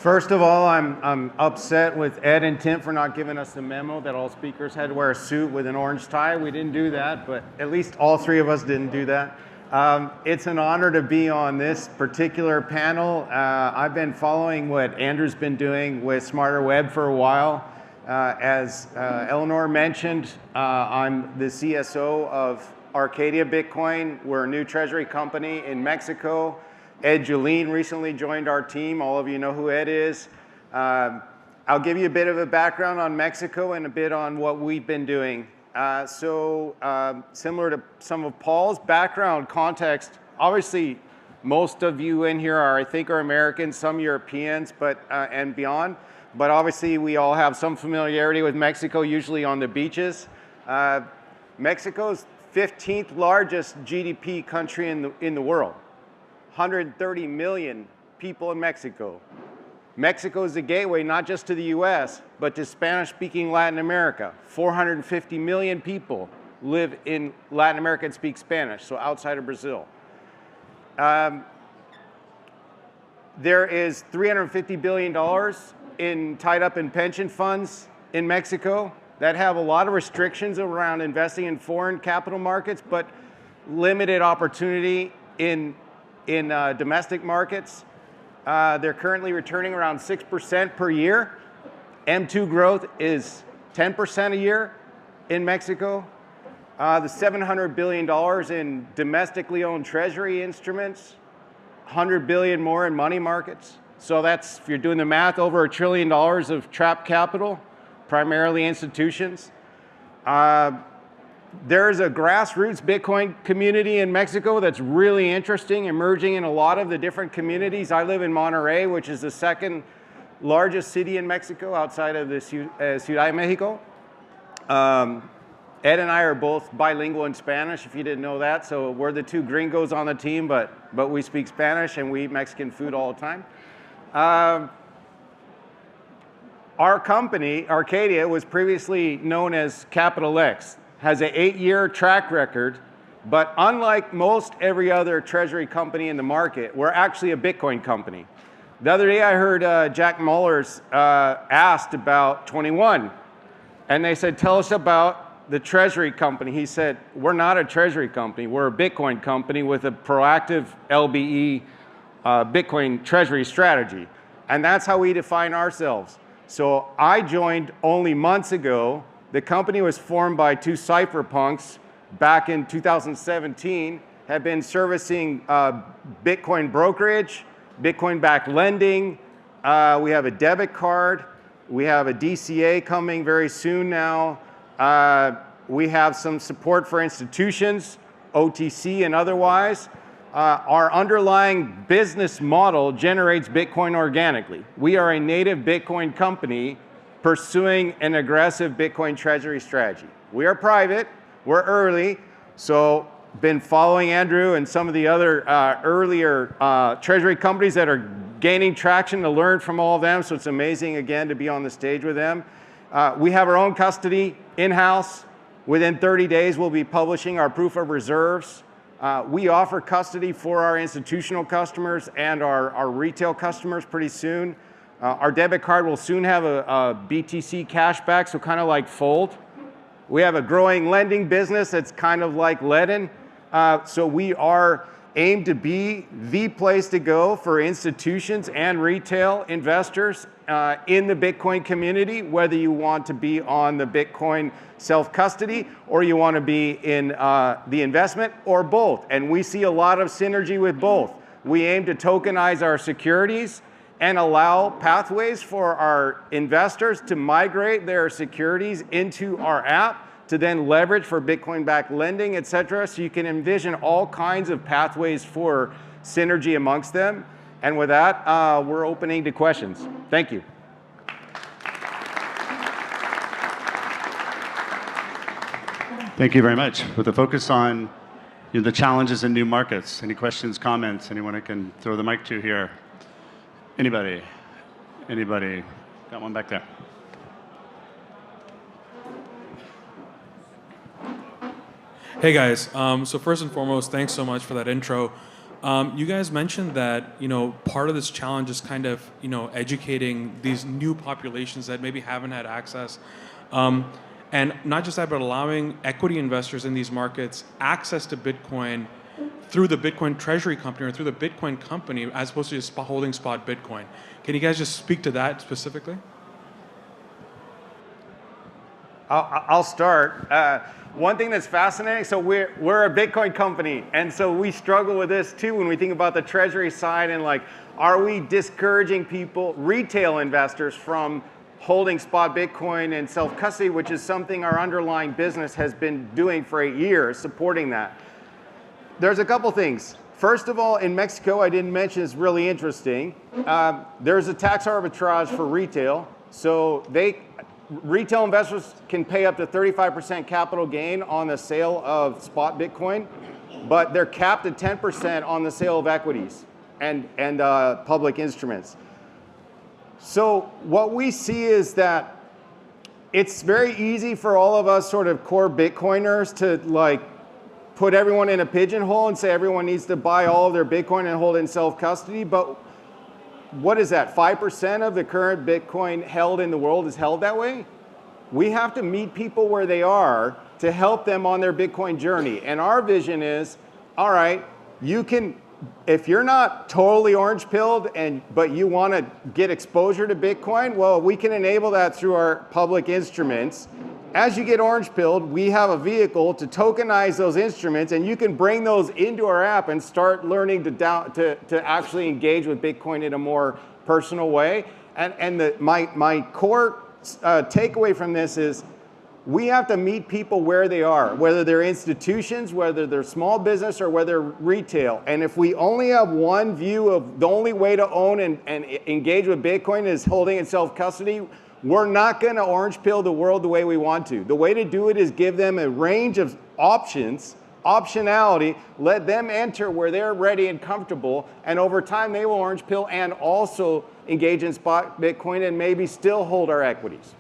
First of all, I'm upset with Ed and Tim for not giving us the memo that all speakers had to wear a suit with an orange tie. We didn't do that, but at least all three of us didn't do that. It's an honor to be on this particular panel. I've been following what Andrew's been doing with Smarter Web for a while. As Eleanor mentioned, I'm the CSO of Arcadia Bitcoin. We're a new treasury company in Mexico. Ed Julien recently joined our team. All of you know who Ed is. I'll give you a bit of a background on Mexico and a bit on what we've been doing. Similar to some of Paul's background context, obviously most of you in here are Americans, some Europeans, and beyond. But obviously we all have some familiarity with Mexico, usually on the beaches. Mexico's 15th largest GDP country in the world. 130 million people in Mexico. Mexico is the gateway not just to the US, but to Spanish-speaking Latin America. 450 million people live in Latin America and speak Spanish, so outside of Brazil. There is $350 billion tied up in pension funds in Mexico that have a lot of restrictions around investing in foreign capital markets, but limited opportunity in domestic markets. They're currently returning around 6% per year. M2 growth is 10% a year in Mexico. The $700 billion in domestically owned treasury instruments, $100 billion more in money markets. So that's, if you're doing the math, over $1 trillion of trapped capital, primarily institutions. There's a grassroots Bitcoin community in Mexico that's really interesting, emerging in a lot of the different communities. I live in Monterrey, which is the second largest city in Mexico outside of the Ciudad de Mexico. Ed and I are both bilingual in Spanish, if you didn't know that. So we're the two gringos on the team, but we speak Spanish and we eat Mexican food all the time. Our company, Arcadia, was previously known as Capital X. Has an 8-year track record, but unlike most every other treasury company in the market, we're actually a Bitcoin company. The other day I heard Jack Mullers asked about 21, and they said, tell us about the treasury company. He said, we're not a treasury company, we're a Bitcoin company with a proactive LBE Bitcoin treasury strategy. And that's how we define ourselves. So I joined only months ago. The company was formed by two cypherpunks back in 2017, have been servicing Bitcoin brokerage, Bitcoin-backed lending. We have a debit card. We have a DCA coming very soon now. We have some support for institutions, OTC and otherwise. Our underlying business model generates Bitcoin organically. We are a native Bitcoin company pursuing an aggressive Bitcoin treasury strategy. We are private, we're early, so been following Andrew and some of the other earlier treasury companies that are gaining traction to learn from all of them, so it's amazing again to be on the stage with them. We have our own custody in-house. Within 30 days, we'll be publishing our proof of reserves. We offer custody for our institutional customers and our retail customers pretty soon. Our debit card will soon have a BTC cashback, so kind of like Fold. We have a growing lending business that's kind of like Ledin. So we are aimed to be the place to go for institutions and retail investors in the Bitcoin community, whether you want to be on the Bitcoin self-custody or you want to be in the investment or both. And we see a lot of synergy with both. We aim to tokenize our securities and allow pathways for our investors to migrate their securities into our app to then leverage for Bitcoin-backed lending, et cetera. So you can envision all kinds of pathways for synergy amongst them. And with that, we're opening to questions. Thank you. Thank you very much. With a focus on the challenges in new markets, any questions, comments, anyone I can throw the mic to here? Anybody? Anybody? Got one back there. Hey guys, so first and foremost, thanks so much for that intro. You guys mentioned that part of this challenge is kind of educating these new populations that maybe haven't had access, and not just that, but allowing equity investors in these markets access to Bitcoin through the Bitcoin treasury company or through the Bitcoin company, as opposed to just holding spot Bitcoin. Can you guys just speak to that specifically? I'll start. One thing that's fascinating, so we're a Bitcoin company, and so we struggle with this too when we think about the treasury side and like, are we discouraging people, retail investors, from holding spot Bitcoin and self-custody, which is something our underlying business has been doing for 8 years, supporting that. There's a couple things. First of all, in Mexico, I didn't mention, it's really interesting. There's a tax arbitrage for retail. So retail investors can pay up to 35% capital gain on the sale of spot Bitcoin, but they're capped at 10% on the sale of equities and public instruments. So what we see is that it's very easy for all of us sort of core Bitcoiners to like put everyone in a pigeonhole and say everyone needs to buy all of their Bitcoin and hold it in self-custody. But what is that? 5% of the current Bitcoin held in the world is held that way? We have to meet people where they are to help them on their Bitcoin journey. And our vision is, all right, you can, if you're not totally orange-pilled but you want to get exposure to Bitcoin, well, we can enable that through our public instruments. As you get orange-pilled, we have a vehicle to tokenize those instruments, and you can bring those into our app and start learning to actually engage with Bitcoin in a more personal way. And my core takeaway from this is we have to meet people where they are, whether they're institutions, whether they're small business, or whether retail. And if we only have one view of the only way to own and engage with Bitcoin is holding in self-custody, we're not going to orange pill the world the way we want to. The way to do it is give them a range of options, optionality, let them enter where they're ready and comfortable, and over time they will orange pill and also engage in spot Bitcoin and maybe still hold our equities.